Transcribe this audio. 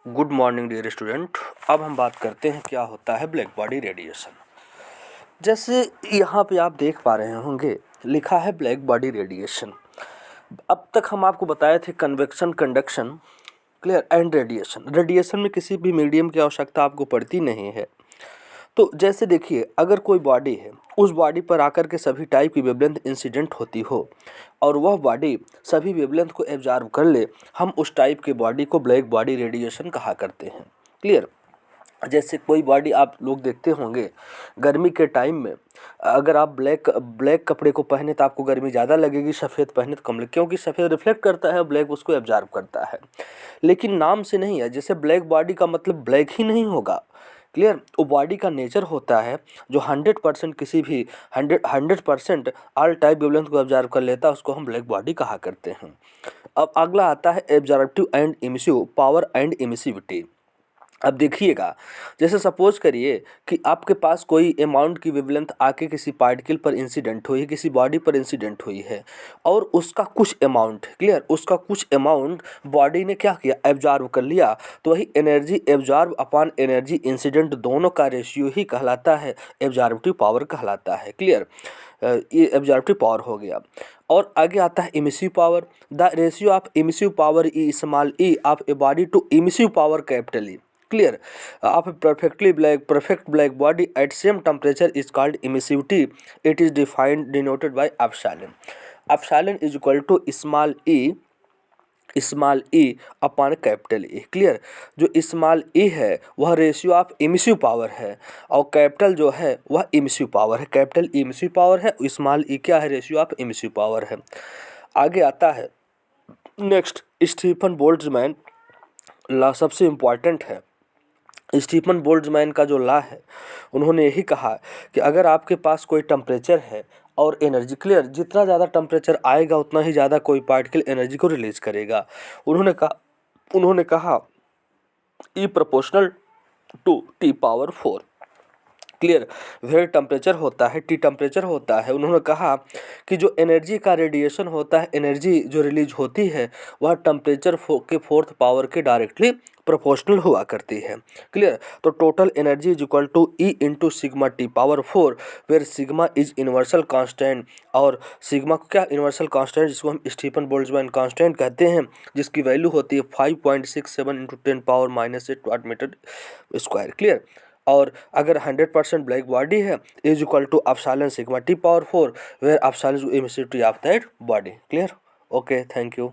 Good morning dear student. अब हम बात करते हैं क्या होता है ब्लैक बॉडी रेडिएशन। जैसे यहाँ पे आप देख पा रहे होंगे लिखा है ब्लैक बॉडी रेडिएशन। अब तक हम आपको बताए थे convection, conduction, clear and radiation. Radiation में किसी भी मीडियम की आवश्यकता आपको पड़ती नहीं है। तो जैसे देखिए, अगर कोई बॉडी है, उस बॉडी पर आकर के सभी टाइप की वेवलेंथ इंसिडेंट होती हो और वह बॉडी सभी वेवलेंथ को एब्जॉर्ब कर ले, हम उस टाइप के बॉडी को ब्लैक बॉडी रेडिएशन कहा करते हैं। क्लियर। जैसे कोई बॉडी आप लोग देखते होंगे गर्मी के टाइम में, अगर आप ब्लैक कपड़े को पहने तो आपको गर्मी ज़्यादा लगेगी, सफ़ेद पहने तो कम लगेगी, क्योंकि सफ़ेद रिफ्लेक्ट करता है, ब्लैक उसको एब्जॉर्ब करता है। लेकिन नाम से नहीं है, जैसे ब्लैक बॉडी का मतलब ब्लैक ही नहीं होगा। क्लियर। वो बॉडी का नेचर होता है जो 100% किसी भी 100% ऑल टाइप वेवलेंथ को एब्जॉर्ब कर लेता है, उसको हम ब्लैक बॉडी कहा करते हैं। अब अगला आता है absorptive and emissive power and emissivity. अब देखिएगा, जैसे सपोज करिए कि आपके पास कोई अमाउंट की वेवलेंथ आके किसी पार्टिकल पर इंसिडेंट हुई है, किसी बॉडी पर इंसिडेंट हुई है और उसका कुछ अमाउंट, क्लियर, उसका कुछ अमाउंट बॉडी ने क्या किया, एब्जॉर्ब कर लिया। तो वही energy absorb upon energy incident दोनों का रेशियो ही कहलाता है, एब्जॉर्प्टिव पावर कहलाता है। क्लियर। ये एब्जॉर्प्टिव पावर हो गया। और आगे आता है emissive power. The ratio of emissive power E small E of a body to emissive power capital E. Clear. Of perfect black body at same temperature is called emissivity. It is denoted by epsilon. Epsilon is equal to small e upon capital E। Clear. जो small e है वह ratio of emissive power है और capital जो है वह emissive power है। Capital E emissive power है, स्मॉल e क्या है, रेशियो ऑफ इमिसिव पावर है। आगे आता है नेक्स्ट स्टीफन बोल्ट्जमैन लॉ, सबसे इम्पॉर्टेंट है। स्टीफन बोल्ट्जमैन का जो लॉ है, उन्होंने यही कहा कि अगर आपके पास कोई टेम्परेचर है और एनर्जी, क्लियर, जितना ज़्यादा टेम्परेचर आएगा उतना ही ज़्यादा कोई पार्टिकल एनर्जी को रिलीज करेगा। उन्होंने कहा E proportional to T power 4। Clear. Where temperature होता है, टी टेम्परेचर होता है, उन्होंने कहा कि जो एनर्जी का रेडिएशन होता है, एनर्जी जो रिलीज होती है वह टेम्परेचर के 4th पावर के डायरेक्टली प्रोपोर्शनल हुआ करती है। क्लियर। तो total energy is equal to E into sigma T power 4, where sigma is universal constant. और सिग्मा को क्या, यूनिवर्सल कांस्टेंट, जिसको हम स्टीफन बोल्ट्जमैन कांस्टेंट कहते हैं, जिसकी वैल्यू होती है 5.67 into 10 power -8 watt metre square. Clear. और अगर 100% ब्लैक बॉडी है is equal to epsilon sigma T power 4, where epsilon is emissivity of that body. Clear. Okay, thank you.